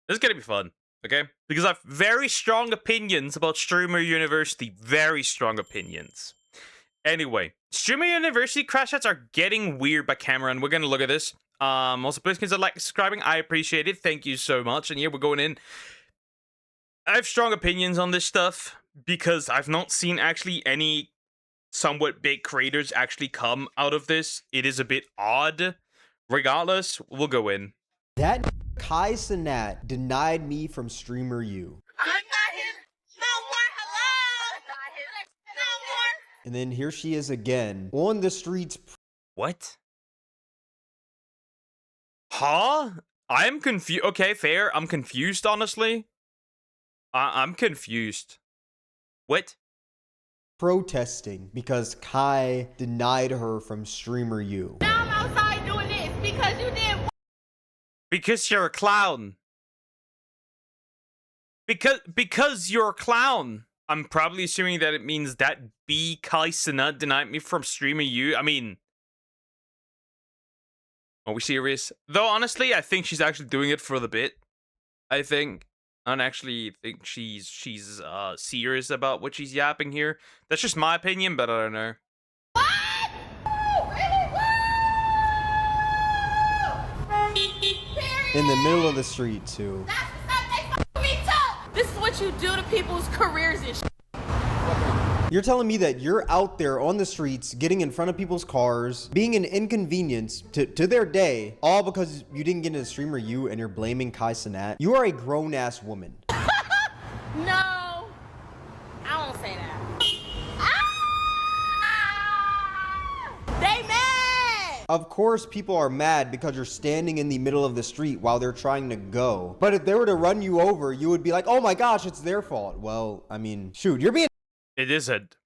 This is gonna be fun, okay? Because I have very strong opinions about Streamer University. Very strong opinions. Anyway, Streamer University crash outs are getting weird by Kameron. We're gonna look at this. Also, please consider like subscribing. I appreciate it. Thank you so much. And yeah, we're going in. I have strong opinions on this stuff because I've not seen actually any somewhat big creators actually come out of this. It is a bit odd. Regardless, we'll go in. That Kai Cenat denied me from Streamer U. I'm not his. No more. Hello. Not his. No more. And then here she is again on the streets. What? Huh? I'm confused. Okay, fair. I'm confused, honestly. I'm confused. What? Protesting because Kai denied her from Streamer U. Now I'm outside doing this because you did. Because you're a clown. Because you're a clown. I'm probably assuming that it means that B Kai Cenat denied me from Streamer U. I mean, are we serious? Though honestly, I think she's actually doing it for the bit. I don't actually think she's serious about what she's yapping here. That's just my opinion, but I don't know. What? In the middle of the street too. That's what they me too. This is what you do to people's careers and shit. You're telling me that you're out there on the streets, getting in front of people's cars, being an inconvenience to their day, all because you didn't get into Streamer U and you're blaming Kai Cenat? You are a grown-ass woman. No, I won't say that. Ah! They mad. Of course people are mad because you're standing in the middle of the street while they're trying to go. But if they were to run you over, you would be like, oh my gosh, it's their fault. Well, I mean, shoot, you're being... It isn't.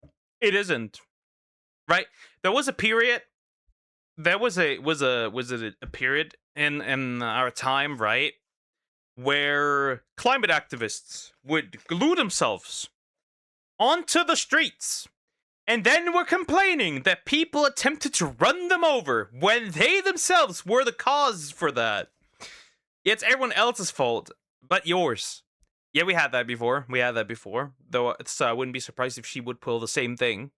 It isn't. Right? There was a period. There was a period in our time, right, where climate activists would glue themselves onto the streets and then were complaining that people attempted to run them over when they themselves were the cause for that. It's everyone else's fault but yours. Yeah, we had that before. Though I wouldn't be surprised if she would pull the same thing.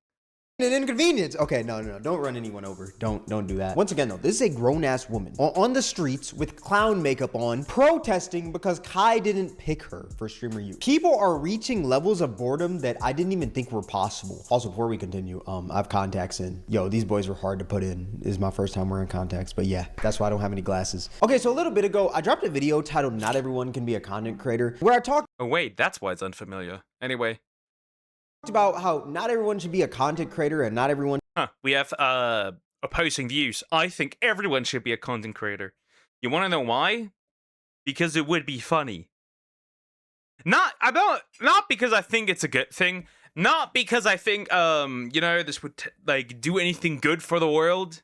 An inconvenience. Okay, no, don't run anyone over. Don't do that. Once again, though, this is a grown-ass woman on the streets with clown makeup on, protesting because Kai didn't pick her for Streamer U. People are reaching levels of boredom that I didn't even think were possible. Also, before we continue, I have contacts in. Yo, these boys were hard to put in. This is my first time wearing contacts, but yeah, that's why I don't have any glasses. Okay, so a little bit ago, I dropped a video titled "Not Everyone Can Be a Content Creator," where I talked. Oh wait, that's why it's unfamiliar. Anyway. About how not everyone should be a content creator and not everyone... We have opposing views. I think everyone should be a content creator. You want to know why? Because it would be funny. Not because I think it's a good thing. Not because I think you know, this would like do anything good for the world.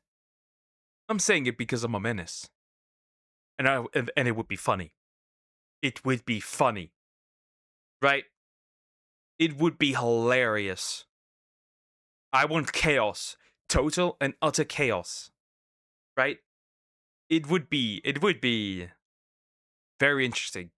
I'm saying it because I'm a menace. And it would be funny. It would be funny. Right? It would be hilarious. I want chaos. Total and utter chaos. Right? It would be very interesting.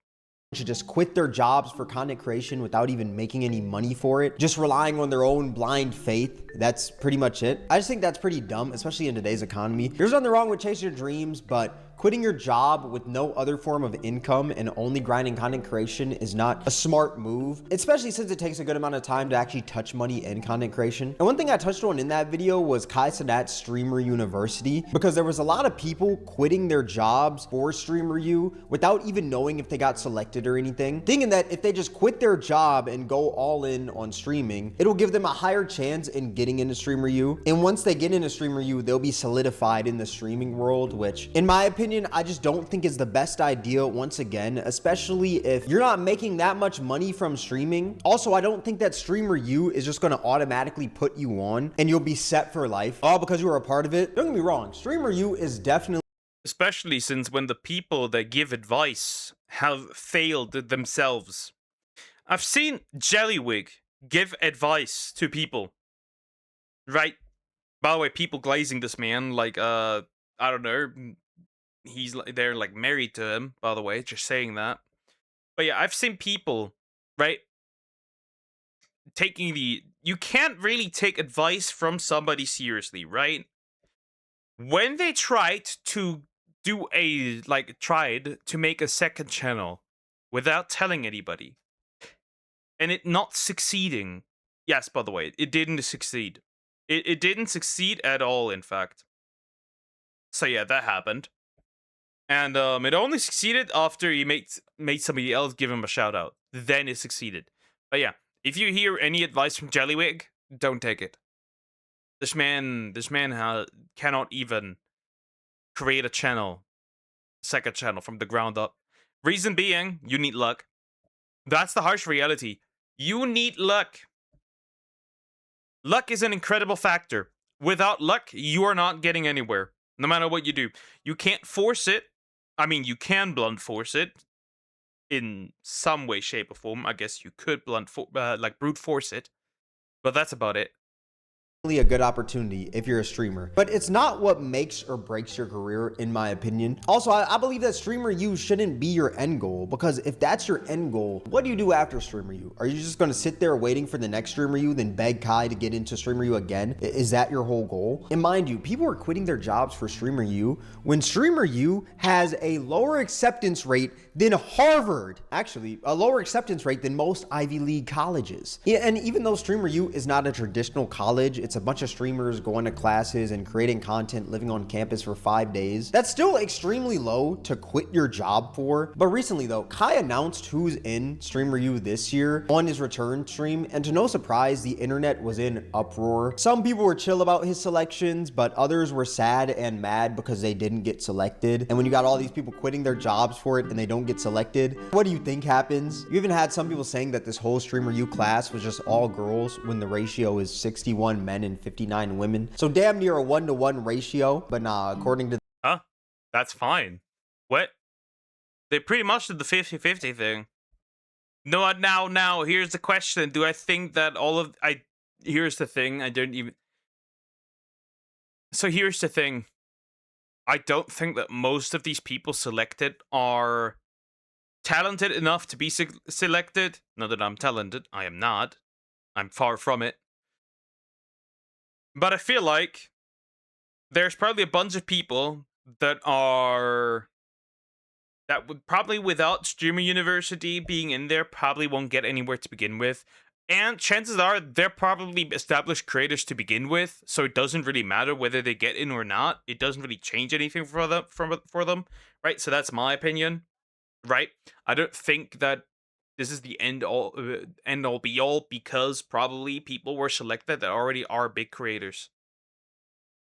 Should just quit their jobs for content creation without even making any money for it, just relying on their own blind faith. That's pretty much it. I just think that's pretty dumb, especially in today's economy. There's nothing wrong with chasing your dreams, but quitting your job with no other form of income and only grinding content creation is not a smart move, especially since it takes a good amount of time to actually touch money in content creation. And one thing I touched on in that video was Kai Cenat's Streamer University, because there was a lot of people quitting their jobs for Streamer U without even knowing if they got selected or anything, thinking that if they just quit their job and go all in on streaming, it'll give them a higher chance in getting into Streamer U. And once they get into Streamer U, they'll be solidified in the streaming world, which in my opinion, I just don't think is the best idea once again, especially if you're not making that much money from streaming. Also, I don't think that Streamer U is just going to automatically put you on and you'll be set for life all because you were a part of it. Don't get me wrong, Streamer U is definitely... Especially since when the people that give advice have failed themselves. I've seen Jellywig give advice to people. Right? By the way, people glazing this man, like, I don't know... they're like married to him, by the way, just saying that. But yeah, I've seen people, right, taking the... You can't really take advice from somebody seriously, right? When they tried to tried to make a second channel without telling anybody, and it not succeeding. Yes, by the way, it didn't succeed. It didn't succeed at all, in fact. So yeah, that happened. And it only succeeded after he made somebody else give him a shout out. Then it succeeded. But yeah, if you hear any advice from Jellywig, don't take it. This man cannot even create a channel, second channel from the ground up. Reason being, you need luck. That's the harsh reality. You need luck. Luck is an incredible factor. Without luck, you are not getting anywhere. No matter what you do. You can't force it. I mean, you can blunt force it in some way, shape, or form. I guess you could brute force it. But that's about it. A good opportunity if you're a streamer, but it's not what makes or breaks your career, in my opinion. Also, I believe that streamer you shouldn't be your end goal, because if that's your end goal, what do you do after streamer you? Are you just going to sit there waiting for the next streamer you, then beg Kai to get into streamer you again? Is that your whole goal? And mind you, people are quitting their jobs for streamer you when streamer you has a lower acceptance rate than Harvard, actually a lower acceptance rate than most Ivy League colleges. Yeah, and even though streamer you is not a traditional college, it's a bunch of streamers going to classes and creating content, living on campus for 5 days. That's still extremely low to quit your job for. But recently though, Kai announced who's in Streamer U this year on his return stream, and to no surprise, the internet was in uproar. Some people were chill about his selections, but others were sad and mad because they didn't get selected. And when you got all these people quitting their jobs for it and they don't get selected, what do you think happens? You even had some people saying that this whole Streamer U class was just all girls when the ratio is 61 men and 59 women. So damn near a 1-to-1 ratio. But nah, according to... Huh? That's fine. What? They pretty much did the 50-50 thing. No, now, here's the question. Do I think that here's the thing. So here's the thing. I don't think that most of these people selected are talented enough to be selected. Not that I'm talented. I am not. I'm far from it. But I feel like there's probably a bunch of people that would probably, without Streamer University being in there, probably won't get anywhere to begin with. And chances are they're probably established creators to begin with, so it doesn't really matter whether they get in or not. It doesn't really change anything for them, right? So that's my opinion, right? I don't think that this is the end all be all, because probably people were selected that already are big creators.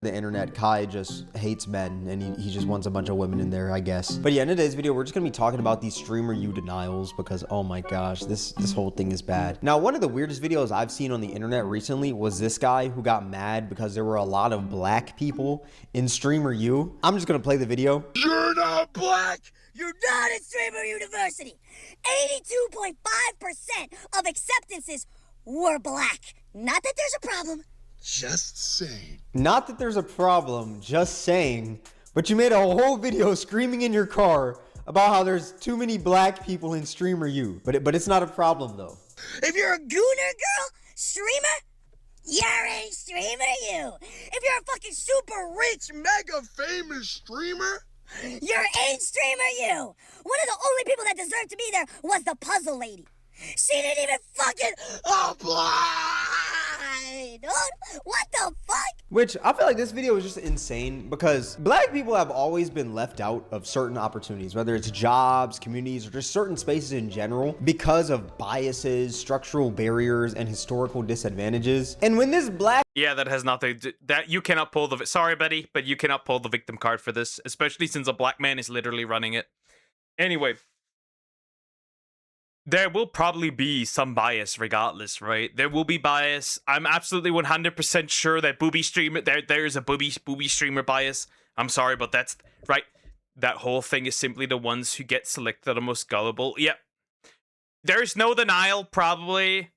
The internet, Kai just hates men, and he just wants a bunch of women in there, I guess. But yeah, in today's video, we're just gonna be talking about these Streamer U denials, because oh my gosh, this whole thing is bad. Now, one of the weirdest videos I've seen on the internet recently was this guy who got mad because there were a lot of black people in Streamer U. I'm just gonna play the video. You're not black! You're not at Streamer University. 82.5% of acceptances were black. Not that there's a problem. Just saying. Not that there's a problem, just saying. But you made a whole video screaming in your car about how there's too many black people in Streamer U. But it's not a problem though. If you're a gooner girl, streamer, you're in Streamer U. If you're a fucking super rich, Mega famous streamer? you're in Streamer U. One of the only people that deserved to be there was the puzzle lady. She didn't even fucking apply. What the fuck? Which I feel like this video is just insane, because black people have always been left out of certain opportunities, whether it's jobs, communities, or just certain spaces in general, because of biases, structural barriers, and historical disadvantages. And when this black... Yeah, that has nothing to... That you cannot pull the... Sorry, buddy, but you cannot pull the victim card for this, especially since a black man is literally running it. Anyway... There will probably be some bias regardless, right? There will be bias. I'm absolutely 100% sure that booby streamer... There is a booby streamer bias. I'm sorry, but that's... Right? That whole thing is simply the ones who get selected are most gullible. Yep. There's no denial, probably,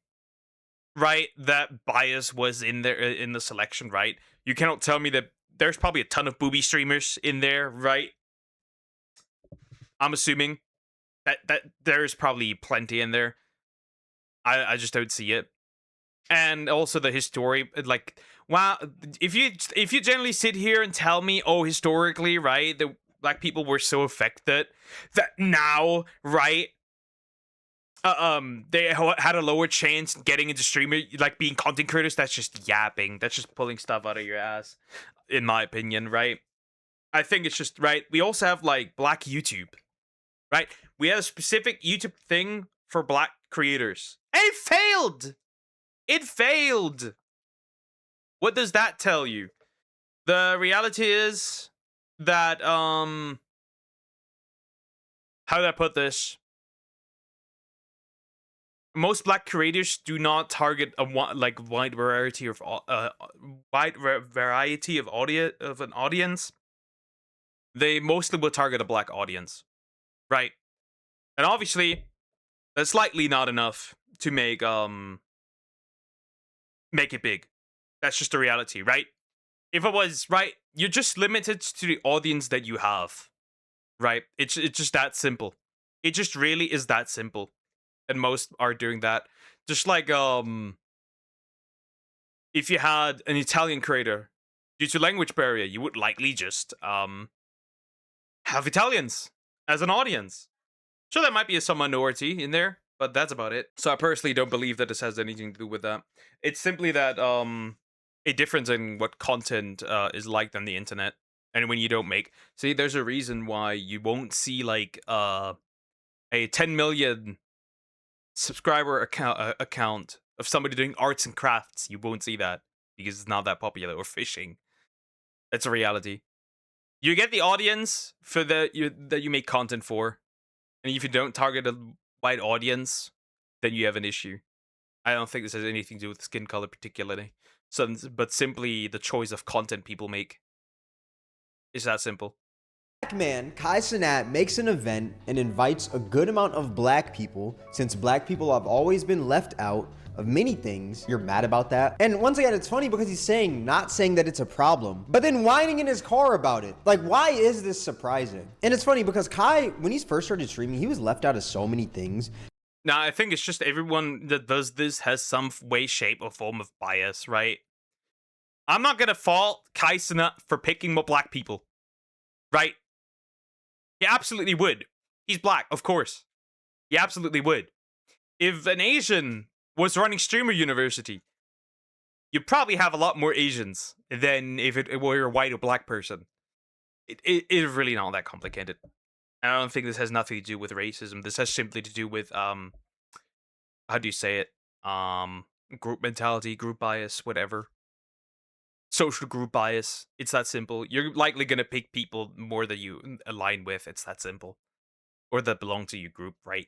right, that bias was in there in the selection, right? You cannot tell me that there's probably a ton of booby streamers in there, right? I'm assuming. there's probably plenty in there. I just don't see it. And also the history, like, wow, if you generally sit here and tell me, oh, historically, right, the black people were so affected that now, right, they had a lower chance getting into streamer, like being content creators. That's just yapping. That's just pulling stuff out of your ass, in my opinion, right? I think it's just right. We also have like Black YouTube, right? We have a specific YouTube thing for black creators, and it failed. It failed. What does that tell you? The reality is that how do I put this? Most black creators do not target a wide variety of an audience. They mostly will target a black audience, right? And obviously, that's likely not enough to make it big. That's just the reality, right? If it was, right, you're just limited to the audience that you have, right? It's just that simple. It just really is that simple. And most are doing that. Just like if you had an Italian creator, due to language barrier, you would likely just have Italians as an audience. Sure, there might be some minority in there, but that's about it. So I personally don't believe that this has anything to do with that. It's simply that a difference in what content is like than the internet. And when you don't make, see, there's a reason why you won't see like a 10 million subscriber account of somebody doing arts and crafts. You won't see that because it's not that popular, or fishing. That's a reality. You get the audience for that you make content for, and if you don't target a wide audience, then you have an issue. I don't think this has anything to do with skin color particularly, but simply the choice of content people make. It's that simple. Black man Kai Cenat makes an event and invites a good amount of black people, since black people have always been left out of many things. You're mad about that? And once again, it's funny because he's not saying that it's a problem, but then whining in his car about it. Like, why is this surprising? And it's funny because Kai, when he first started streaming, he was left out of so many things. Now, I think it's just everyone that does this has some way, shape, or form of bias, right? I'm not gonna fault Kai Cenat for picking more black people, right? He absolutely would. He's black, of course. He absolutely would. If an Asian was running Streamer University, you'd probably have a lot more Asians than if it were a white or black person. It is really not that complicated. I don't think this has nothing to do with racism. This has simply to do with how do you say it? Group mentality, group bias, whatever. Social group bias. It's that simple. You're likely gonna pick people more that you align with. It's that simple. Or that belong to your group, right?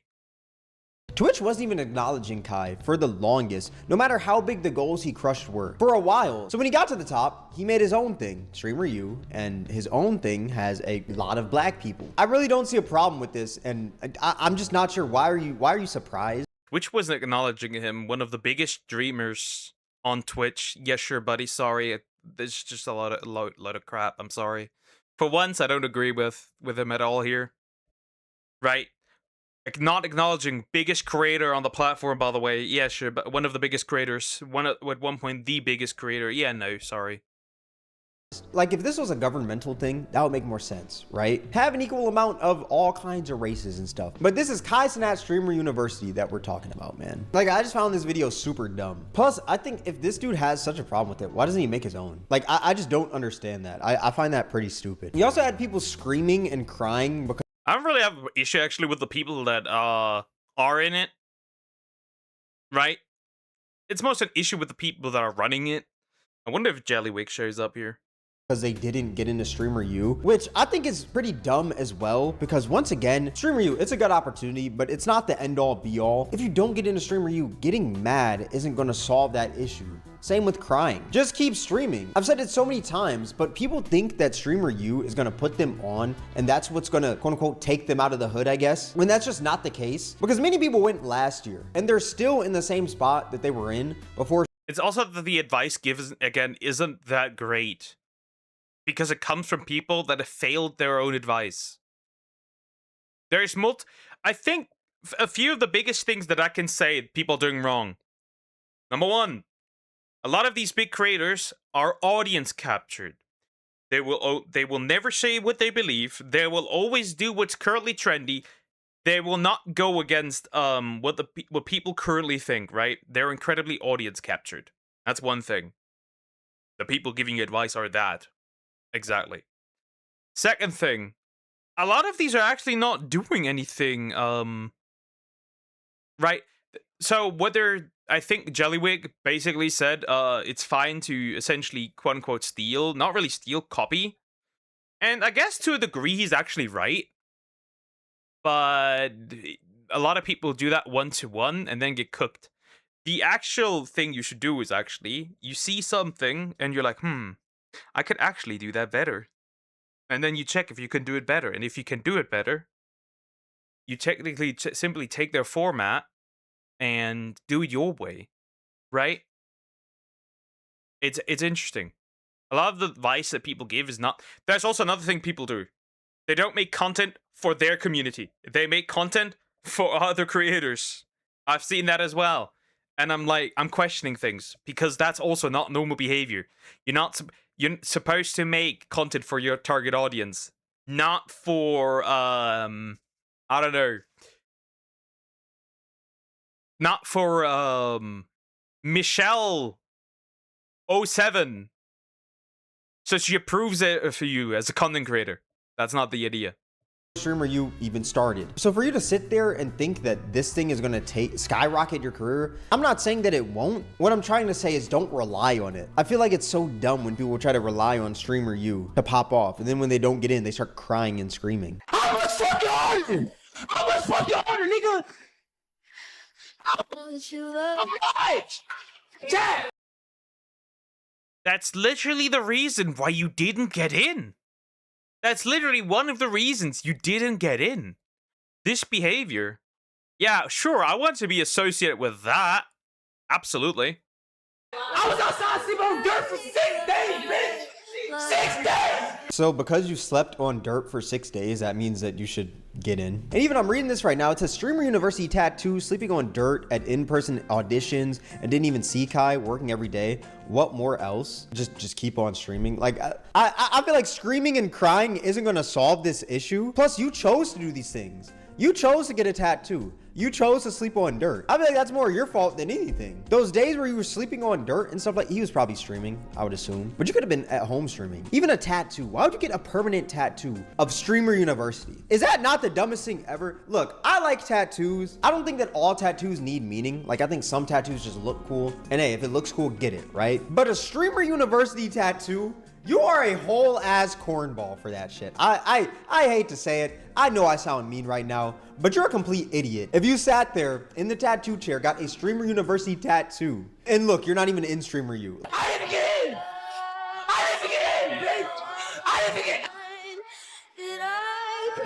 Twitch wasn't even acknowledging Kai for the longest, no matter how big the goals he crushed were, for a while. So when he got to the top, he made his own thing, Streamer U, and his own thing has a lot of black people. I really don't see a problem with this, and I'm just not sure why are you surprised? Twitch wasn't acknowledging him, one of the biggest streamers on Twitch. Yeah, sure, buddy. Sorry, there's just a lot of crap. I'm sorry. For once, I don't agree with him at all here. Right? Like, not acknowledging biggest creator on the platform, by the way. Yeah, sure, but one of the biggest creators. At one point, the biggest creator. Yeah, no, sorry. Like, if this was a governmental thing, that would make more sense, right? Have an equal amount of all kinds of races and stuff. But this is Kai Cenat Streamer University that we're talking about, man. Like, I just found this video super dumb. Plus, I think if this dude has such a problem with it, why doesn't he make his own? Like, I just don't understand that. I find that pretty stupid. He also had people screaming and crying because I don't really have an issue, actually, with the people that are in it. Right? It's most an issue with the people that are running it. I wonder if Jellywick shows up here. they didn't get into Streamer U, which I think is pretty dumb as well, because once again, Streamer U, it's a good opportunity, but it's not the end all be all. If you don't get into Streamer U, getting mad isn't going to solve that issue. Same with crying. Just keep streaming. I've said it so many times, but people think that Streamer U is going to put them on, and that's what's going to, quote unquote, take them out of the hood, I guess, when that's just not the case. Because many people went last year, and they're still in the same spot that they were in before. It's also that the advice given, again, isn't that great. Because it comes from people that have failed their own advice. I think a few of the biggest things that I can say people doing wrong. Number one, a lot of these big creators are audience captured. They will never say what they believe. They will always do what's currently trendy. They will not go against what people currently think, right? They're incredibly audience captured. That's one thing. The people giving you advice are that. Exactly. Second thing, a lot of these are actually not doing anything right. So whether I think Jellywig basically said it's fine to essentially quote unquote steal, not really steal, copy. And I guess to a degree he's actually right. But a lot of people do that one-to-one and then get cooked. The actual thing you should do is actually, you see something and you're like, I could actually do that better. And then you check if you can do it better. And if you can do it better, you technically simply take their format and do it your way, right? It's interesting. A lot of the advice that people give is not... There's also another thing people do. They don't make content for their community. They make content for other creators. I've seen that as well. And I'm questioning things because that's also not normal behavior. You're supposed to make content for your target audience, not for I don't know. Not for Michelle 07. So she approves it for you as a content creator. That's not the idea. Streamer you even started. So for you to sit there and think that this thing is gonna skyrocket your career, I'm not saying that it won't. What I'm trying to say is don't rely on it. I feel like it's so dumb when people try to rely on streamer you to pop off, and then when they don't get in, they start crying and screaming. How much fucking harder? How much fucking harder, nigga? How much? Dad! That's literally the reason why you didn't get in. That's literally one of the reasons you didn't get in. This behavior. Yeah, sure, I want to be associated with that. Absolutely. I was outside sleeping on dirt for 6 days, bitch! 6 days! So because you slept on dirt for 6 days, that means that you should get in. And even I'm reading this right now. It says Streamer University tattoo, sleeping on dirt at in-person auditions, and didn't even see Kai, working every day. What more else? Just keep on streaming. Like I feel like screaming and crying isn't gonna solve this issue. Plus, you chose to do these things. You chose to get a tattoo. You chose to sleep on dirt. I feel like that's more your fault than anything. Those days where you were sleeping on dirt and stuff, like, he was probably streaming, I would assume. But you could have been at home streaming. Even a tattoo. Why would you get a permanent tattoo of Streamer University? Is that not the dumbest thing ever? Look, I like tattoos. I don't think that all tattoos need meaning. Like, I think some tattoos just look cool. And hey, if it looks cool, get it, right? But a Streamer University tattoo, you are a whole ass cornball for that shit. I hate to say it. I know I sound mean right now, but you're a complete idiot. If you sat there in the tattoo chair, got a Streamer University tattoo, and look, you're not even in Streamer U. I didn't get in! I didn't get in, bitch! I didn't get in!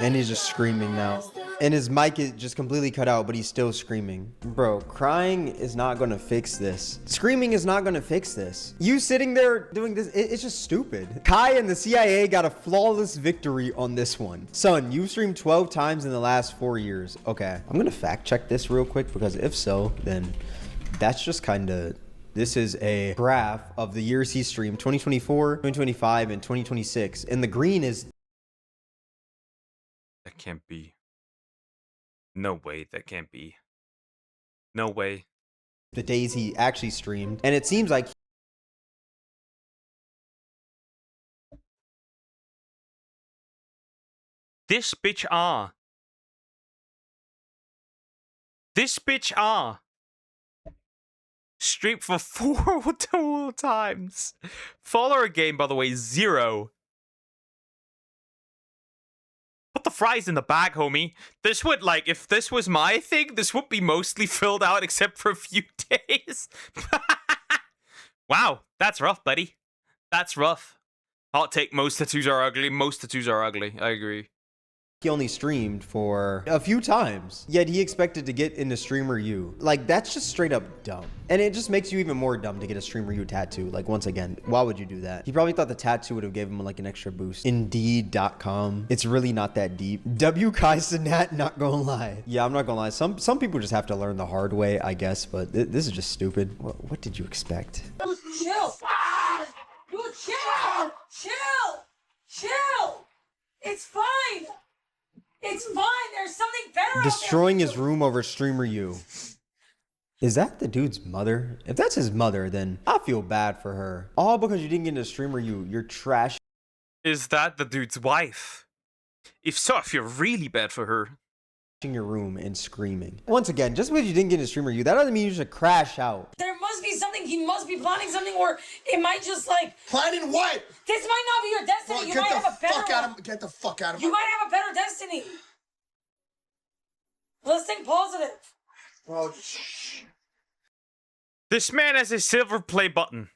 And he's just screaming now. And his mic is just completely cut out, but he's still screaming. Bro, crying is not gonna fix this. Screaming is not gonna fix this. You sitting there doing this, it's just stupid. Kai and the CIA got a flawless victory on this one. Son, you've streamed 12 times in the last 4 years. Okay, I'm gonna fact check this real quick, because if so, then that's just kinda... This is a graph of the years he streamed, 2024, 2025, and 2026. And the green is... That can't be. No way, that can't be. No way. the days he actually streamed. And it seems like this bitch ah. This bitch ah. Streamed for 4 total times. Follower game, by the way, 0. Put the fries in the bag, homie. This would, like, if this was my thing, this would be mostly filled out except for a few days. Wow, that's rough, buddy. That's rough. Hot take, most tattoos are ugly. Most tattoos are ugly. I agree. he only streamed for a few times, yet he expected to get into Streamer U. Like, that's just straight up dumb. And it just makes you even more dumb to get a Streamer U tattoo. Like, once again, why would you do that? He probably thought the tattoo would have gave him like an extra boost. Indeed.com. It's really not that deep. W. Kai Sinat, not gonna lie. Yeah, I'm not gonna lie. Some people just have to learn the hard way, I guess, but this is just stupid. What did you expect? Chill. You chill. Chill. It's fine. It's fine. There's something better. Destroying his room over Streamer U. Is that the dude's mother? If that's his mother, then I feel bad for her. All because you didn't get into Streamer U. You're trash. Is that the dude's wife? If so, I feel really bad for her. In your room and screaming. Once again, just because you didn't get into Streamer U, that doesn't mean you should crash out. There must be something. He must be planning something, or it might just like. Planning what? This might not be your destiny. Bro, You might have a better one. Get the fuck out of You might have a better destiny. Let's think positive. Bro, shh. This man has a silver play button.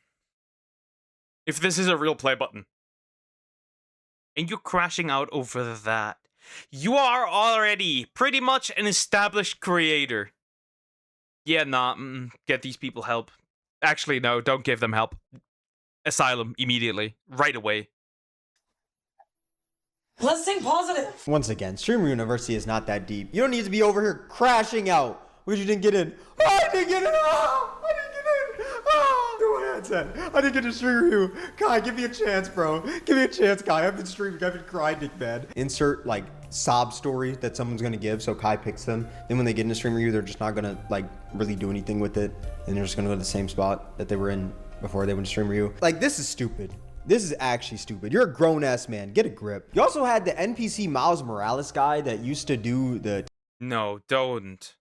If this is a real play button. And you're crashing out over that. You are already pretty much an established creator. Yeah, nah, get these people help. Actually, no, don't give them help. Asylum, immediately. Right away. Let's think positive. Once again, Streamer University is not that deep. You don't need to be over here crashing out because you didn't get in. Oh, I didn't get in. Oh, I didn't get in. Oh, do what I said. I didn't get to Streamer U. Kai, give me a chance, bro. Give me a chance, Kai. I've been streaming. I've been grinding, man. Insert, like, sob story that someone's going to give, so Kai picks them. Then when they get into Streamer U, they're just not going to, like, really do anything with it. And they're just going to go to the same spot that they were in before they went to Streamer U. Like, this is stupid. This is actually stupid. You're a grown-ass man. Get a grip. You also had the NPC Miles Morales guy that used to do the... No, don't.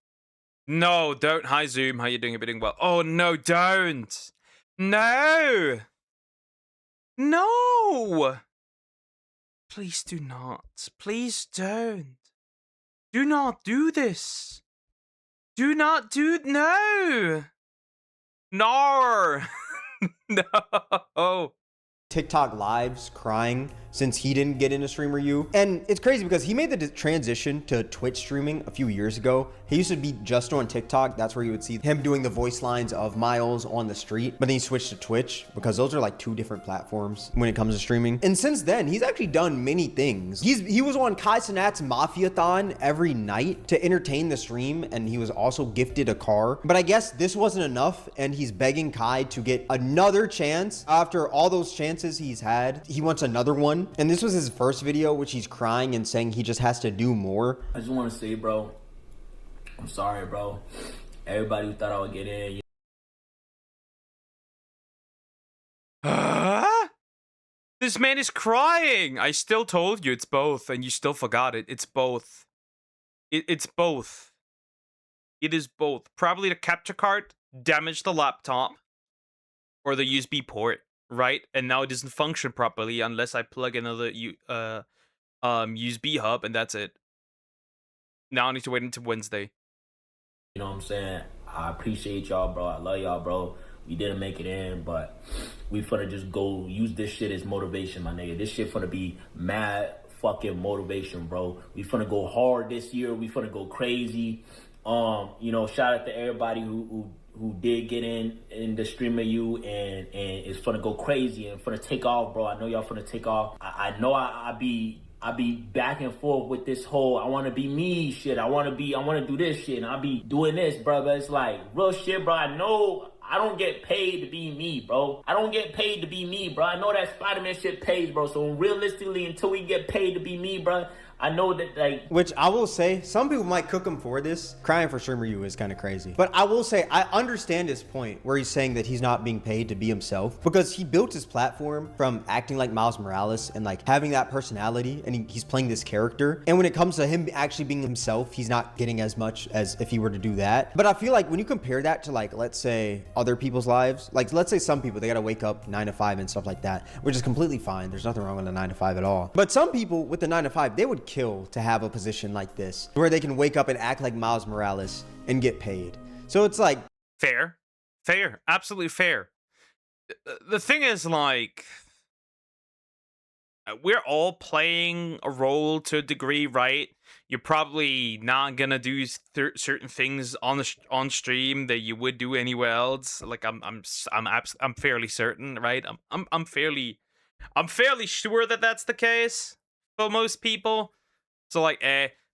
No, don't. Hi, Zoom. How you doing? You're doing well. Oh, no, don't. No. No. Please do not. Please don't. Do not do this. Do not do... No. No. No. TikTok lives crying since he didn't get into Streamer U. And it's crazy because he made the transition to Twitch streaming a few years ago. He used to be just on TikTok. That's where you would see him doing the voice lines of Miles on the street. But then he switched to Twitch because those are like two different platforms when it comes to streaming. And since then, he's actually done many things. He was on Kai Cenat's Mafia-thon every night to entertain the stream. And he was also gifted a car. But I guess this wasn't enough. And he's begging Kai to get another chance. After all those chances he's had, he wants another one. And this was his first video, which he's crying and saying he just has to do more. I just want to say, bro, I'm sorry, bro. Everybody who thought I would get in. This man is crying. I still told you it's both, and you still forgot it. It's both. It's both. It is both. Probably the capture card damaged the laptop or the USB port. Right, and now it doesn't function properly unless I plug another USB hub, and that's it. Now I need to wait until Wednesday. You know what I'm saying? I appreciate y'all, bro. I love y'all, bro. We didn't make it in, but we finna just go use this shit as motivation, my nigga. This shit finna be mad fucking motivation, bro. We finna go hard this year. We finna go crazy. You know, shout out to everybody who did get in the Streamer U and it's finna go crazy and finna take off, bro. I know y'all finna take off. I know I be back and forth with this whole I wanna be me shit. I wanna do this shit and I be doing this, bro. But it's like real shit, bro. I know I don't get paid to be me, bro. I don't get paid to be me, bro. I know that Spider-Man shit pays, bro. So realistically, until we get paid to be me, bro, I know that, like... Which I will say, some people might cook him for this. Crying for Streamer U is kind of crazy. But I will say, I understand his point where he's saying that he's not being paid to be himself because he built his platform from acting like Miles Morales and like having that personality and he's playing this character. And when it comes to him actually being himself, he's not getting as much as if he were to do that. But I feel like when you compare that to like, let's say other people's lives, like let's say some people, they got to wake up 9 to 5 and stuff like that, which is completely fine. There's nothing wrong with a 9 to 5 at all. But some people with the 9 to 5, they would kill to have a position like this where they can wake up and act like Miles Morales and get paid. So it's like fair, absolutely fair. The thing is, like, we're all playing a role to a degree, right? You're probably not gonna do certain things on stream that you would do anywhere else. Like I'm fairly certain, right? I'm fairly sure that that's the case for most people. So like,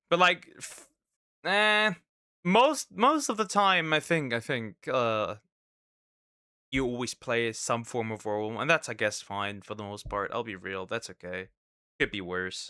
but like, most of the time, I think, you always play some form of role, and that's, I guess, fine for the most part. I'll be real, that's okay. Could be worse.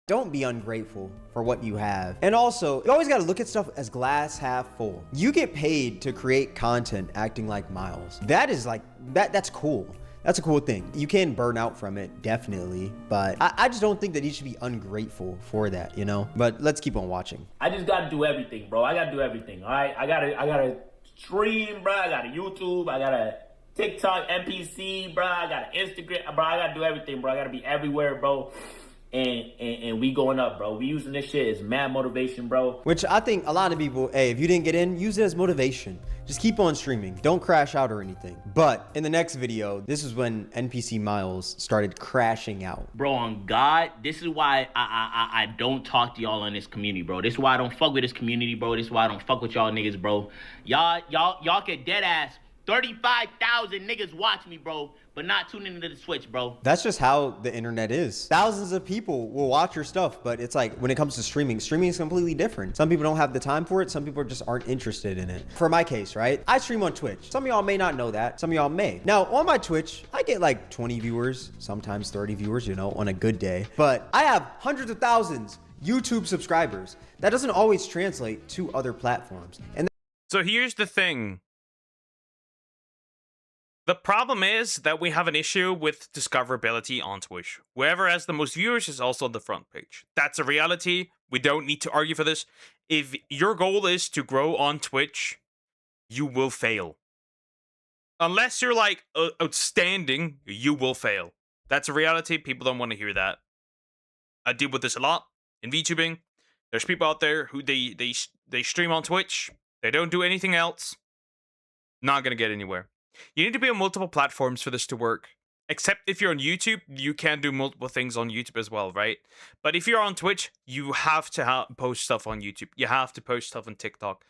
Don't be ungrateful for what you have. And also, you always got to look at stuff as glass half full. You get paid to create content acting like Miles. That is like, that's cool. That's a cool thing. You can burn out from it, definitely, but I just don't think that he should be ungrateful for that, you know? But let's keep on watching. I just gotta do everything, bro. I gotta do everything, all right? I gotta stream, bro. I got a YouTube. I got a TikTok, NPC, bro. I got an Instagram, bro. I gotta do everything, bro. I gotta be everywhere, bro. And we going up, bro. We using this shit as mad motivation, bro. Which I think a lot of people, hey, if you didn't get in, use it as motivation. Just keep on streaming. Don't crash out or anything. But in the next video, this is when NPC Miles started crashing out. Bro, on God, this is why I don't talk to y'all in this community, bro. This is why I don't fuck with this community, bro. This is why I don't fuck with y'all niggas, bro. Y'all can dead ass 35,000 niggas watch me, bro, but not tuning into the Switch, bro. That's just how the internet is. Thousands of people will watch your stuff, but it's like when it comes to streaming is completely different. Some people don't have the time for it. Some people just aren't interested in it. For my case, right? I stream on Twitch. Some of y'all may not know that. Some of y'all may. Now, on my Twitch, I get like 20 viewers, sometimes 30 viewers, you know, on a good day. But I have hundreds of thousands YouTube subscribers. That doesn't always translate to other platforms. And So here's the thing. The problem is that we have an issue with discoverability on Twitch. Whoever has the most viewers is also on the front page. That's a reality. We don't need to argue for this. If your goal is to grow on Twitch, you will fail. Unless you're like outstanding, you will fail. That's a reality. People don't want to hear that. I deal with this a lot in VTubing. There's people out there who they stream on Twitch. They don't do anything else. Not gonna get anywhere. You need to be on multiple platforms for this to work. Except if you're on YouTube, you can do multiple things on YouTube as well, right? But if you're on Twitch, you have to post stuff on YouTube. You have to post stuff on TikTok.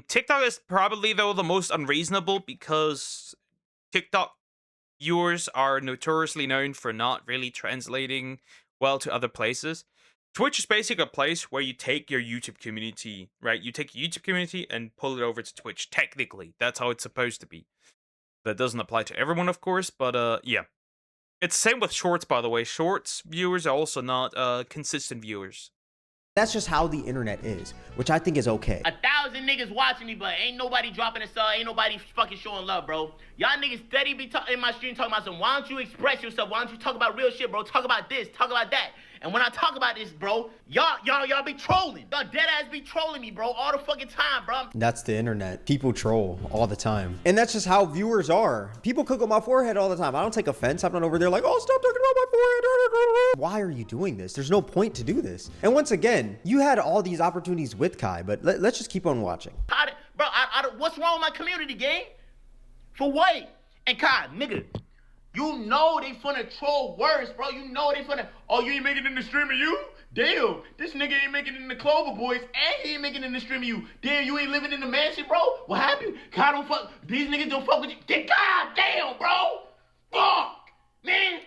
TikTok is probably, though, the most unreasonable because TikTok viewers are notoriously known for not really translating well to other places. Twitch is basically a place where you take your YouTube community, right? You take your YouTube community and pull it over to Twitch. Technically, that's how it's supposed to be. That doesn't apply to everyone, of course, but yeah. It's the same with Shorts, by the way. Shorts viewers are also not consistent viewers. that's just how the internet is, which I think is okay. 1,000 niggas watching me, but ain't nobody dropping a sub, ain't nobody fucking showing love, bro. Y'all niggas steady be in my stream talking about some, why don't you express yourself? Why don't you talk about real shit, bro? Talk about this, talk about that. And when I talk about this, bro, y'all be trolling. Y'all dead ass be trolling me, bro, all the fucking time, bro. That's the internet. People troll all the time. And that's just how viewers are. People cook on my forehead all the time. I don't take offense. I'm not over there like, oh, stop talking about my forehead. Why are you doing this? There's no point to do this. And once again, you had all these opportunities with Kai, but let's just keep on watching. Bro, what's wrong with my community, gang? For what? And Kai, nigga, you know they finna troll worse, bro. You know they finna, oh, you ain't making it in the stream of you? Damn, this nigga ain't making it in the Clover Boys, and he ain't making it in the stream of you. Damn, you ain't living in the mansion, bro? What happened? Kai don't fuck, these niggas don't fuck with you. God damn, bro. Fuck, man.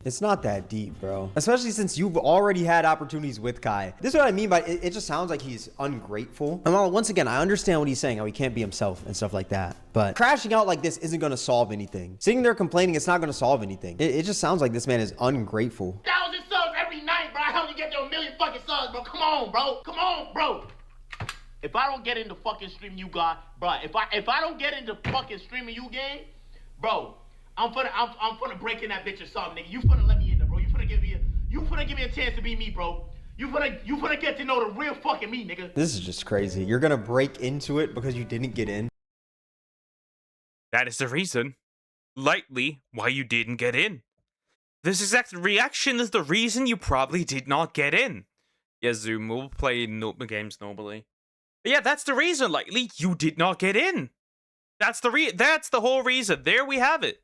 It's not that deep, bro. Especially since you've already had opportunities with Kai. This is what I mean by it just sounds like he's ungrateful. And while, once again, I understand what he's saying, how he can't be himself and stuff like that. But crashing out like this isn't gonna solve anything. Sitting there complaining, it's not gonna solve anything. It just sounds like this man is ungrateful. 1,000 subs every night, bro. How you get to 1 million fucking subs, bro? Come on, bro. Come on, bro. If I don't get into fucking streaming you, God, bro, if I don't get into fucking streaming you, gang, bro, I'm finna break in that bitch or something, nigga. You finna let me in there, bro. You finna give me a chance to be me, bro. You finna get to know the real fucking me, nigga. This is just crazy. You're gonna break into it because you didn't get in. That is the reason, likely, why you didn't get in. This exact reaction is the reason you probably did not get in. Yes, Zoom will play games normally. But yeah, that's the reason, likely, you did not get in. That's the whole reason. There we have it.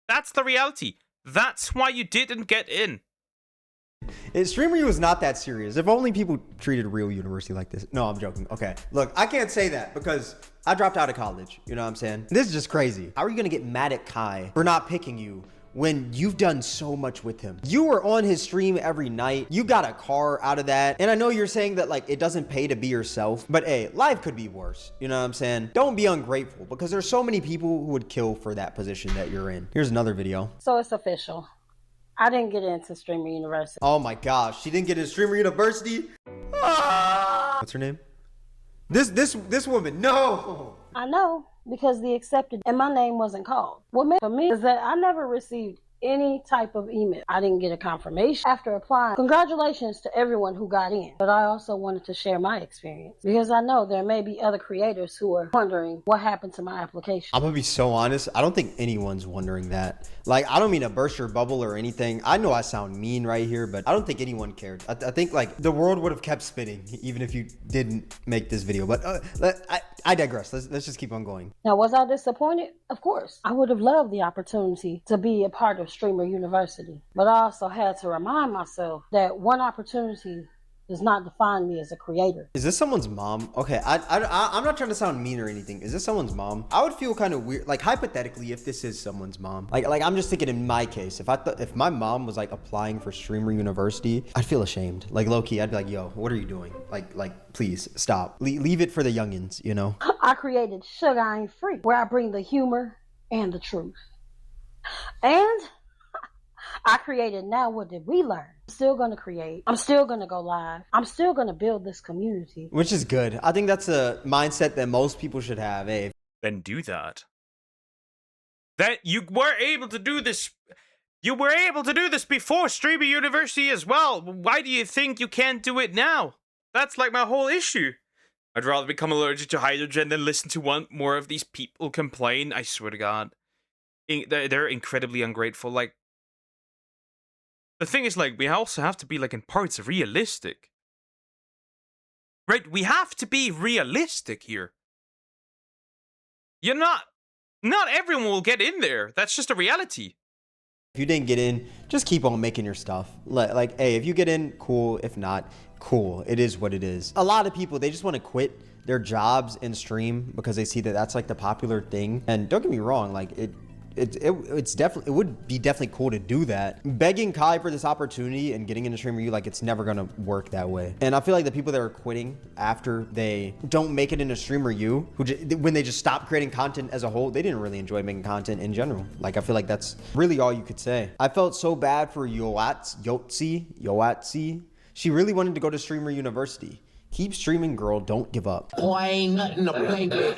That's the reality. That's why you didn't get in. Streamer U is not that serious. If only people treated real university like this. No, I'm joking. Okay. Look, I can't say that because I dropped out of college. You know what I'm saying? This is just crazy. How are you going to get mad at Kai for not picking you when you've done so much with him? You were on his stream every night. You got a car out of that. And I know you're saying that like it doesn't pay to be yourself, but hey, life could be worse. You know what I'm saying? Don't be ungrateful because there's so many people who would kill for that position that you're in. Here's another video. So it's official. I didn't get into Streamer University. Oh my gosh, she didn't get into Streamer University? Ah! What's her name? This woman, no! I know, because the accepted and my name wasn't called. What meant for me is that I never received any type of email. I didn't get a confirmation after applying. Congratulations to everyone who got in. But I also wanted to share my experience because I know there may be other creators who are wondering what happened to my application. I'm gonna be so honest, I don't think anyone's wondering that. Like, I don't mean to burst your bubble or anything. I know I sound mean right here, but I don't think anyone cared. I think like the world would have kept spinning even if you didn't make this video. But I digress. Let's just keep on going. Now, was I disappointed? Of course. I would have loved the opportunity to be a part of Streamer University. But I also had to remind myself that one opportunity does not define me as a creator. Is this someone's mom? Okay, I'm not trying to sound mean or anything. Is this someone's mom? I would feel kind of weird, like hypothetically, if this is someone's mom. Like I'm just thinking in my case, if my mom was like applying for Streamer University, I'd feel ashamed. Like low key, I'd be like, yo, what are you doing? Like please stop. Leave it for the youngins, you know? I created Sugar Ain't Free, where I bring the humor and the truth. And I created Now What Did We Learn? I'm still gonna create. I'm still gonna go live. I'm still gonna build this community. Which is good. I think that's a mindset that most people should have, eh? Then do that. That you were able to do this. You were able to do this before Streamer University as well. Why do you think you can't do it now? That's like my whole issue. I'd rather become allergic to hydrogen than listen to one more of these people complain. I swear to God. They're incredibly ungrateful. Like, the thing is, like, we also have to be, like, in parts realistic. Right? We have to be realistic here. You're not everyone will get in there. That's just a reality. If you didn't get in, just keep on making your stuff. Like, hey, if you get in, cool. If not, cool. It is what it is. A lot of people, they just want to quit their jobs and stream because they see that that's like the popular thing. And don't get me wrong, like it's definitely, it would be definitely cool to do that. Begging Kai for this opportunity and getting into Streamer U, like it's never gonna work that way. And I feel like the people that are quitting after they don't make it into Streamer U, when they just stop creating content as a whole, they didn't really enjoy making content in general. Like I feel like that's really all you could say. I felt so bad for Yoatzi. She really wanted to go to Streamer University. Keep streaming, girl. Don't give up. Boy, ain't nothing to play with.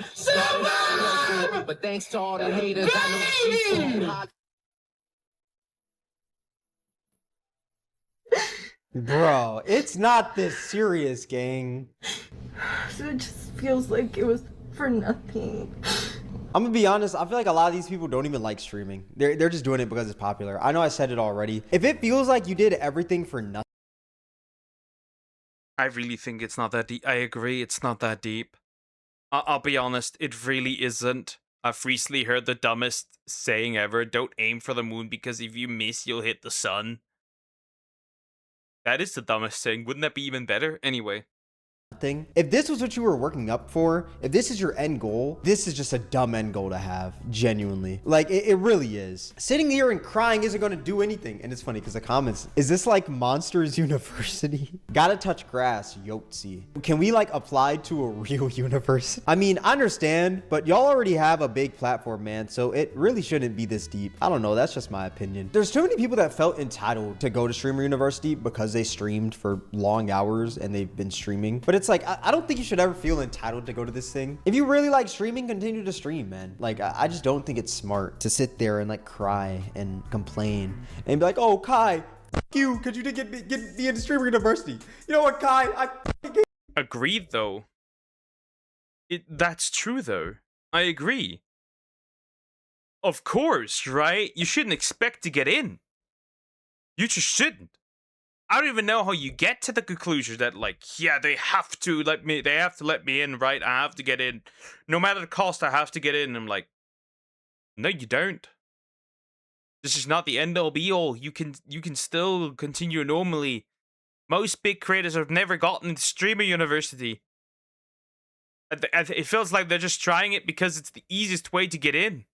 But thanks to all the haters, I know she's hot. Bro, it's not this serious, gang. So it just feels like it was for nothing. I'm gonna be honest, I feel like a lot of these people don't even like streaming. They're just doing it because it's popular. I know I said it already. If it feels like you did everything for nothing, I really think it's not that deep. I agree, it's not that deep. I'll be honest, it really isn't. I've recently heard the dumbest saying ever. Don't aim for the moon because if you miss, you'll hit the sun. That is the dumbest saying. Wouldn't that be even better? Anyway. thing. If this was what you were working up for, if this is your end goal, this is just a dumb end goal to have, genuinely. Like, it really is. Sitting here and crying isn't going to do anything. And it's funny because the comments, is this like Monsters University? Gotta touch grass, Yotzi. Can we like apply to a real universe? I mean, I understand, but y'all already have a big platform, man. So it really shouldn't be this deep. I don't know. That's just my opinion. There's too many people that felt entitled to go to Streamer University because they streamed for long hours and they've been streaming. But it's like, I don't think you should ever feel entitled to go to this thing. If you really like streaming, continue to stream, man. Like, I just don't think it's smart to sit there and like cry and complain and be like, oh, Kai, f you, because you didn't get me into Streamer University. You know what, Kai? Agreed, though. That's true, though. I agree. Of course, right? You shouldn't expect to get in. You just shouldn't. I don't even know how you get to the conclusion that, like, yeah, they have to let me in, right? I have to get in. No matter the cost, I have to get in. I'm like, no, you don't. This is not the end all be all. You can still continue normally. Most big creators have never gotten into streamer university. It feels like they're just trying it because it's the easiest way to get in.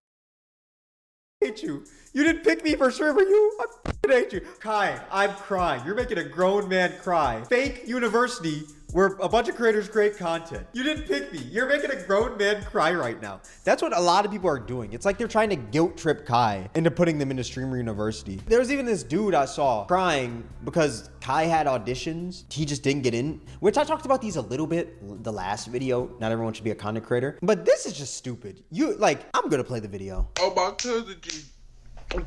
I hate you. You didn't pick me for streamer. I f***ing hate you. Kai, I'm crying. You're making a grown man cry. Fake university where a bunch of creators create content. You didn't pick me. You're making a grown man cry right now. That's what a lot of people are doing. It's like they're trying to guilt trip Kai into putting them into streamer university. There was even this dude I saw crying because Kai had auditions. He just didn't get in, which I talked about these a little bit the last video. Not everyone should be a content creator, but this is just stupid. I'm gonna play the video. Oh, my cousin, G.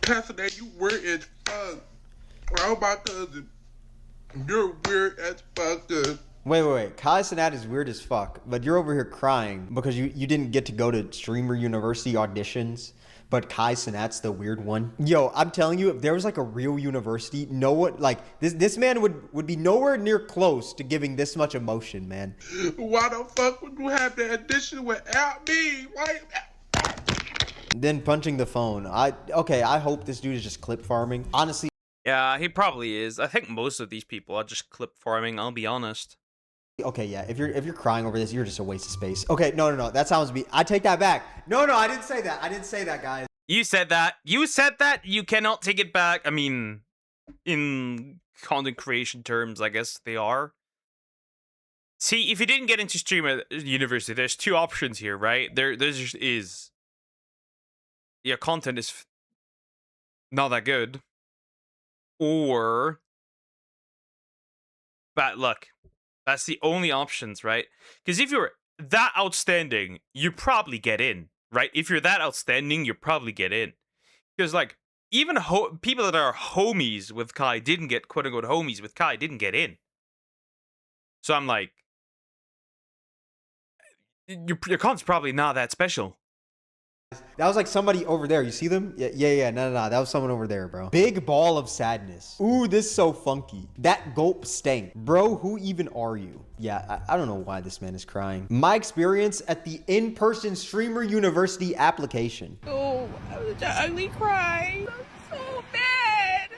Pastor, that you weird as fuck. Oh, my cousin. You're weird as fuck, cuz. Wait. Kai Cenat is weird as fuck, but you're over here crying because you didn't get to go to streamer university auditions, but Kai Cenat's the weird one. Yo, I'm telling you, if there was like a real university, this man would be nowhere near close to giving this much emotion, man. Why the fuck would you have the audition without me? Why? Then punching the phone. I hope this dude is just clip farming. Honestly. Yeah, he probably is. I think most of these people are just clip farming, I'll be honest. Okay, yeah, if you're crying over this, you're just a waste of space. Okay, no, that sounds I take that back. No, I didn't say that. I didn't say that, guys. You said that. You cannot take it back. I mean, in content creation terms, I guess they are. See, if you didn't get into streamer university, there's two options here, right? There just is. Your content is not that good, or bad luck. That's the only options, right? Because if you're that outstanding, you probably get in, right? If you're that outstanding, you probably get in. Because, like, even people that are homies with Kai didn't get, quote-unquote, homies with Kai didn't get in. So I'm like, your content's probably not that special. That was like somebody over there. You see them? Yeah. No. That was someone over there, bro. Big ball of sadness. Ooh, this so funky. That gulp stank. Bro, who even are you? Yeah, I don't know why this man is crying. My experience at the in-person streamer university application. Oh, such an ugly cry. I'm so bad.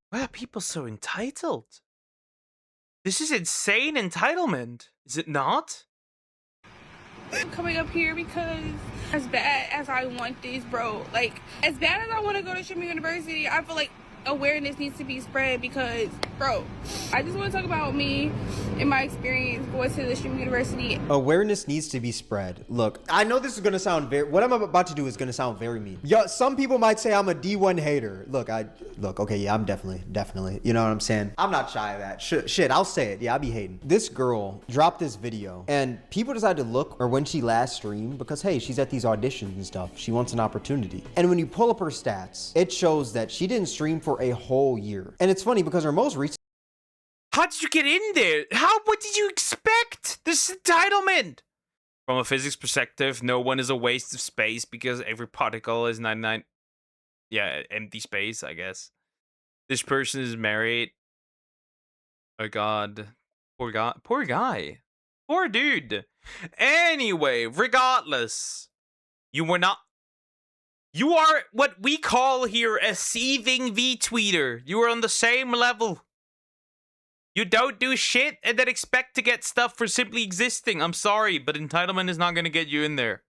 Why are people so entitled? This is insane entitlement. Is it not? I'm coming up here because as bad as I want this, bro, like, as bad as I want to go to streaming university, I feel like awareness needs to be spread because, bro, I just want to talk about me and my experience going to the streaming university. Awareness needs to be spread. Look, I know this is going to sound what I'm about to do is going to sound very mean. Yo, some people might say I'm a D1 hater. Look, okay, yeah, I'm definitely, you know what I'm saying? I'm not shy of that. Shit, I'll say it. Yeah, I be hating. This girl dropped this video and people decided to look or when she last streamed because, hey, she's at these auditions and stuff. She wants an opportunity. And when you pull up her stats, it shows that she didn't stream for a whole year. And it's funny because her most recent. How did you get in there? What did you expect? This is entitlement. From a physics perspective, no one is a waste of space because every particle is 99. Yeah, empty space, I guess. This person is married. Oh god. Poor guy. Poor dude. Anyway, regardless, you are what we call here a seething V-tweeter. You are on the same level. You don't do shit and then expect to get stuff for simply existing. I'm sorry, but entitlement is not going to get you in there.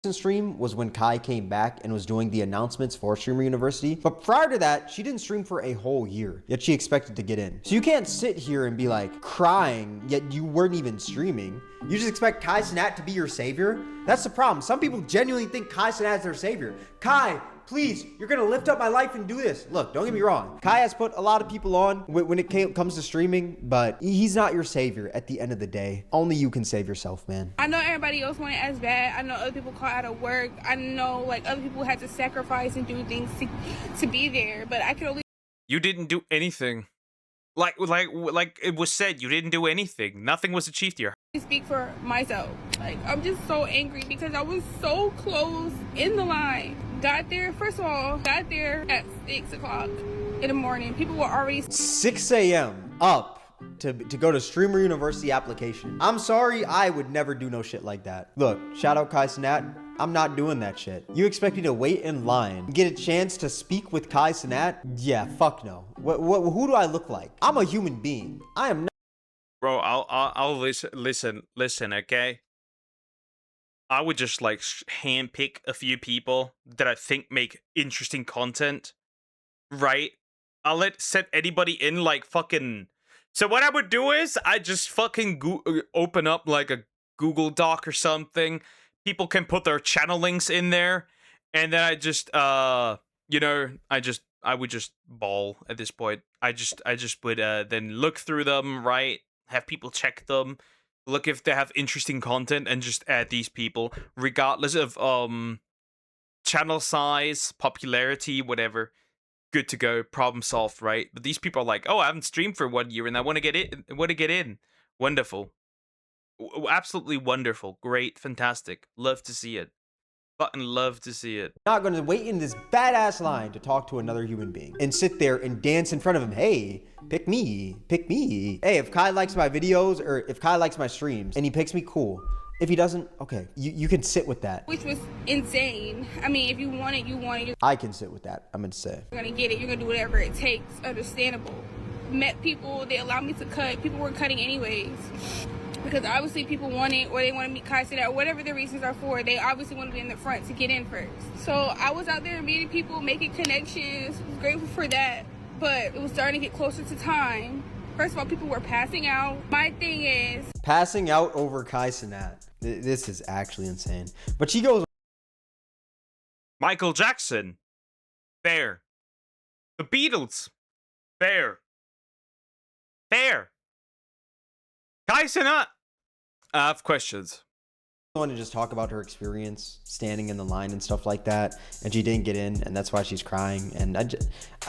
Stream was when Kai came back and was doing the announcements for Streamer University. But prior to that, she didn't stream for a whole year, yet she expected to get in. So you can't sit here and be like crying, yet you weren't even streaming. You just expect Kai Cenat to be your savior? That's the problem. Some people genuinely think Kai Cenat is their savior. Kai, please, you're gonna lift up my life and do this. Look, don't get me wrong. Kai has put a lot of people on when it comes to streaming, but he's not your savior at the end of the day. Only you can save yourself, man. I know everybody else want it as bad. I know other people call out of work. I know like other people had to sacrifice and do things to be there, but I could only. You didn't do anything. Like it was said, you didn't do anything. Nothing was achieved here. Speak for myself. Like, I'm just so angry because I was so close in the line. Got there at 6 o'clock in the morning. People were already 6 a.m. up to go to Streamer University application. I'm sorry, I would never do no shit like that. Look, shout out Kai Cenat. I'm not doing that shit. You expect me to wait in line, get a chance to speak with Kai Cenat? Yeah, fuck no. Who do I look like? I'm a human being. I am not. Bro, I'll listen, okay? I would just like handpick a few people that I think make interesting content, right? I'll set anybody in like fucking. So what I would do is I just fucking open up like a Google Doc or something. People can put their channel links in there, and then I just you know, I would just ball at this point. I just would then look through them, right? Have people check them, look if they have interesting content, and just add these people regardless of channel size, popularity, whatever. Good to go, problem solved, right? But these people are like, oh, I haven't streamed for 1 year and I want to get in. Wonderful. Absolutely wonderful. Great, fantastic. Love to see it. Fucking love to see it. Not gonna wait in this badass line to talk to another human being and sit there and dance in front of him. Hey, pick me, pick me. Hey, if Kai likes my videos or if Kai likes my streams and he picks me, cool. If he doesn't, okay, you can sit with that. Which was insane. I mean, if you want it, you want it. I can sit with that, I'm gonna say. You're gonna get it. You're gonna do whatever it takes. Understandable. Met people, they allowed me to cut. People were cutting anyways. Because obviously people want it, or they want to meet Kai Cenat, or whatever the reasons are for. They obviously want to be in the front to get in first. So I was out there meeting people, making connections. Was grateful for that. But it was starting to get closer to time. First of all, people were passing out. My thing is... Passing out over Kai Cenat. This is actually insane. But she goes... Michael Jackson. Fair. The Beatles. Fair. Fair. Kai Cenat. I have questions. I want to just talk about her experience standing in the line and stuff like that, and she didn't get in, and that's why she's crying. And I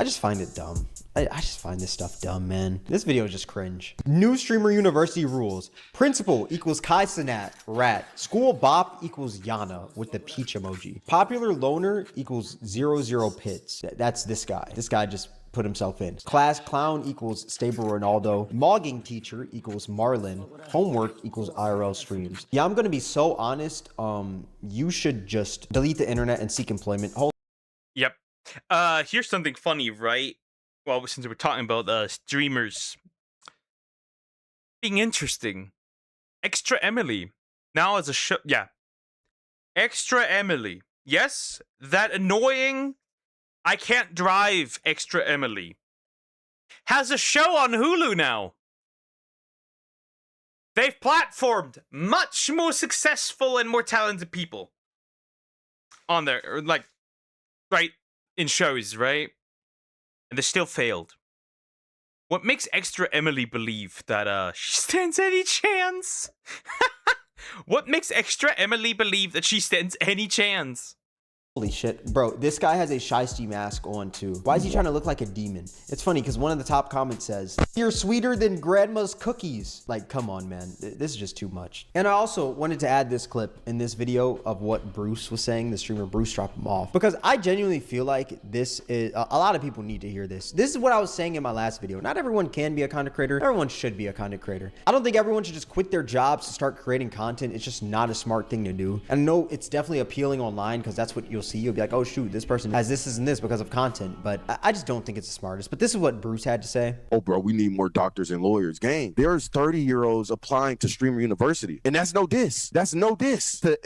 just find it dumb. I just find this stuff dumb, man. This video is just cringe. New streamer university rules: principal equals Kai Cenat, rat. School bop equals Yana with the peach emoji. Popular loner equals 00 pits. That's this guy. This guy just put himself in. Class clown equals stable Ronaldo. Mogging teacher equals Marlin. Homework equals IRL streams. Yeah, I'm gonna be so honest. You should just delete the internet and seek employment. Yep. Here's something funny, right? Well, since we're talking about streamers being interesting. Extra Emily now as a show. Yeah. Extra Emily. Yes, that annoying I can't drive Extra Emily has a show on Hulu now. They've platformed much more successful and more talented people on there, or like, right, in shows, right? And they still failed. What makes Extra Emily believe that she stands any chance? What makes Extra Emily believe that she stands any chance? Holy shit, bro, this guy has a shiesty mask on too. Why is he trying to look like a demon? It's funny because one of the top comments says, "You're sweeter than grandma's cookies." Like, come on, man. This is just too much. And I also wanted to add this clip in this video of what Bruce was saying, the streamer Bruce dropped him off, because I genuinely feel like this is, a lot of people need to hear this. This is what I was saying in my last video. Not everyone can be a content creator. Everyone should be a content creator. I don't think everyone should just quit their jobs to start creating content. It's just not a smart thing to do. And no, it's definitely appealing online because that's what you'll see. You'll be like, oh shoot, this person has this and this because of content. But I just don't think it's the smartest. But this is what Bruce had to say. Oh bro, we need more doctors and lawyers. Gang, there's 30-year-olds applying to streamer university, and that's no diss. That's no diss to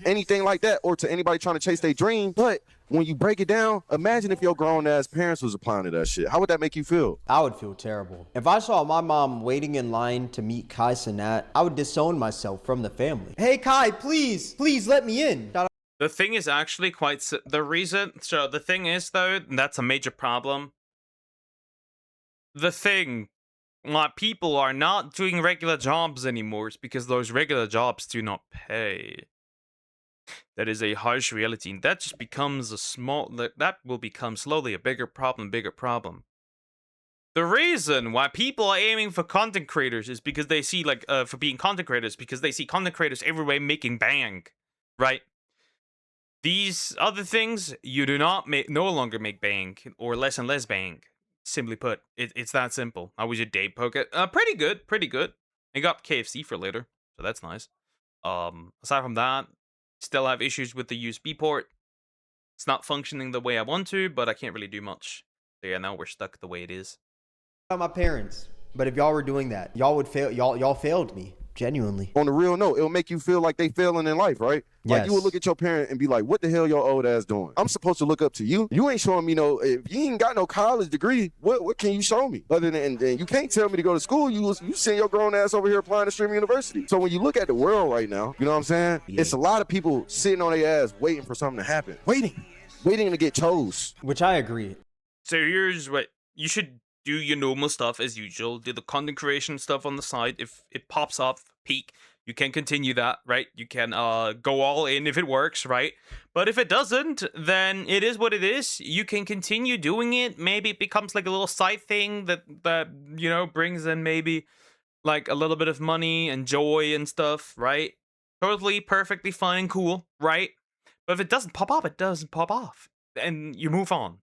anything like that or to anybody trying to chase their dream. But when you break it down, imagine if your grown ass parents was applying to that shit. How would that make you feel? I would feel terrible. If I saw my mom waiting in line to meet Kai Cenat, I would disown myself from the family. Hey Kai, please let me in. The thing is actually quite... the thing is, though, that's a major problem. The thing, why people are not doing regular jobs anymore is because those regular jobs do not pay. That is a harsh reality, and that just becomes a small... That will become slowly a bigger problem. The reason why people are aiming for content creators is because they see, like, for being content creators, because they see content creators everywhere making bang, right? These other things, you do not no longer make bang, or less and less bang. Simply put, it's that simple. How was your day, Pocket? Pretty good. I got KFC for later, so that's nice. Aside from that, Still have issues with the USB port. It's not functioning the way I want to, but I can't really do much. So yeah, now we're stuck the way it is. My parents, but if y'all were doing that, y'all would fail. Y'all failed me. Genuinely. On the real note, it'll make you feel like they failing in life, right? Like you would look at your parent and be like, what the hell your old ass doing? I'm supposed to look up to you. You ain't showing me no, if you ain't got no college degree, what can you show me? Other than, and you can't tell me to go to school. You send your grown ass over here applying to Stream University. So when you look at the world right now, you know what I'm saying? Yeah. It's a lot of people sitting on their ass waiting for something to happen. Waiting to get chose. Which I agree. So here's what you should do: your normal stuff as usual. Do the content creation stuff on the side. If it pops off, peak, you can continue that, right? You can go all in if it works, right? But if it doesn't, then it is what it is. You can continue doing it. Maybe it becomes like a little side thing that you know, brings in maybe like a little bit of money and joy and stuff, right? Totally perfectly fine and cool, right? But if it doesn't pop up, it doesn't pop off. And you move on.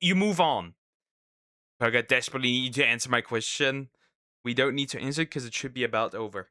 You move on. I desperately need to answer my question. We don't need to answer because it should be about over.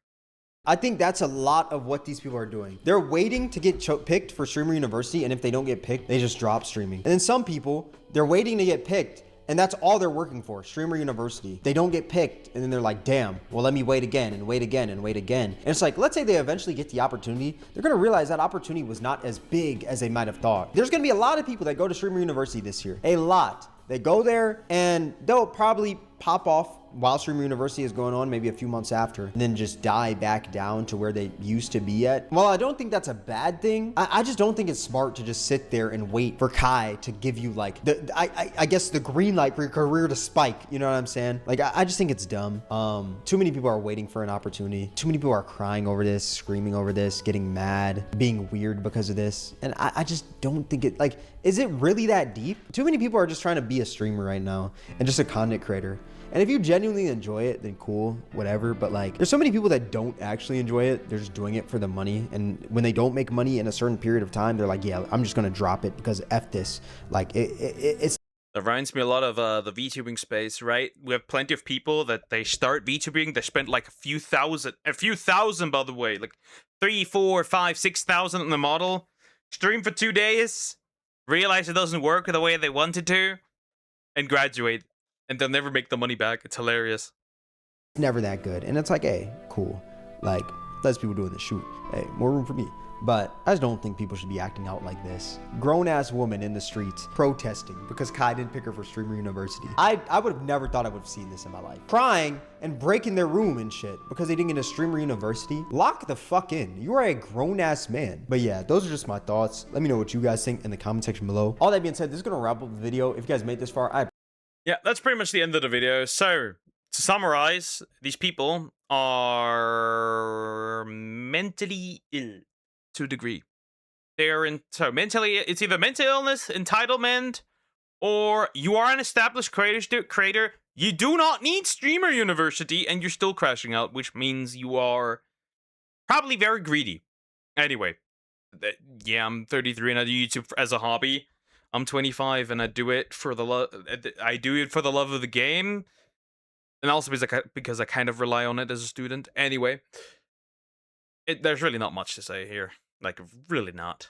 I think that's a lot of what these people are doing. They're waiting to get picked for Streamer University, and if they don't get picked, they just drop streaming. And then some people, they're waiting to get picked, and that's all they're working for, Streamer University. They don't get picked, and then they're like, damn, well, let me wait again and wait again and wait again. And it's like, let's say they eventually get the opportunity, they're gonna realize that opportunity was not as big as they might have thought. There's gonna be a lot of people that go to Streamer University this year, a lot. They go there and they'll probably pop off while Streamer University is going on, maybe a few months after, and then just die back down to where they used to be at. While I don't think that's a bad thing, I just don't think it's smart to just sit there and wait for Kai to give you like I guess the green light for your career to spike. You know what I'm saying? Like I just think it's dumb. Too many people are waiting for an opportunity. Too many people are crying over this, screaming over this, getting mad, being weird because of this. And I just don't think it, like, is it really that deep? Too many people are just trying to be a streamer right now and just a content creator. And if you genuinely enjoy it, then cool, whatever. But like, there's so many people that don't actually enjoy it. They're just doing it for the money. And when they don't make money in a certain period of time, they're like, yeah, I'm just gonna drop it because F this. Like, it's. That reminds me a lot of the VTubing space, right? We have plenty of people that they start VTubing. They spend like a few thousand, by the way, like 3, 4, 5, 6,000 on the model. Stream for 2 days, realize it doesn't work the way they wanted to, and graduate. And they'll never make the money back. It's hilarious. Never that good. And it's like, hey, cool. Like, less people doing the shoot. Hey, more room for me. But I just don't think people should be acting out like this. Grown-ass woman in the streets protesting because Kai didn't pick her for Streamer University. I would have never thought I would have seen this in my life. Crying and breaking their room and shit because they didn't get a Streamer University. Lock the fuck in. You are a grown-ass man. But yeah, those are just my thoughts. Let me know what you guys think in the comment section below. All that being said, this is going to wrap up the video. If you guys made this far, yeah, that's pretty much the end of the video. So, to summarize, these people are mentally ill to a degree. So mentally, it's either mental illness, entitlement, or you are an established creator. You do not need Streamer University, and you're still crashing out, which means you are probably very greedy. Anyway, yeah, I'm 33 and I do YouTube as a hobby. I'm 25 and I do it for the love. I do it for the love of the game, and also because I kind of rely on it as a student. Anyway, there's really not much to say here. Like, really not.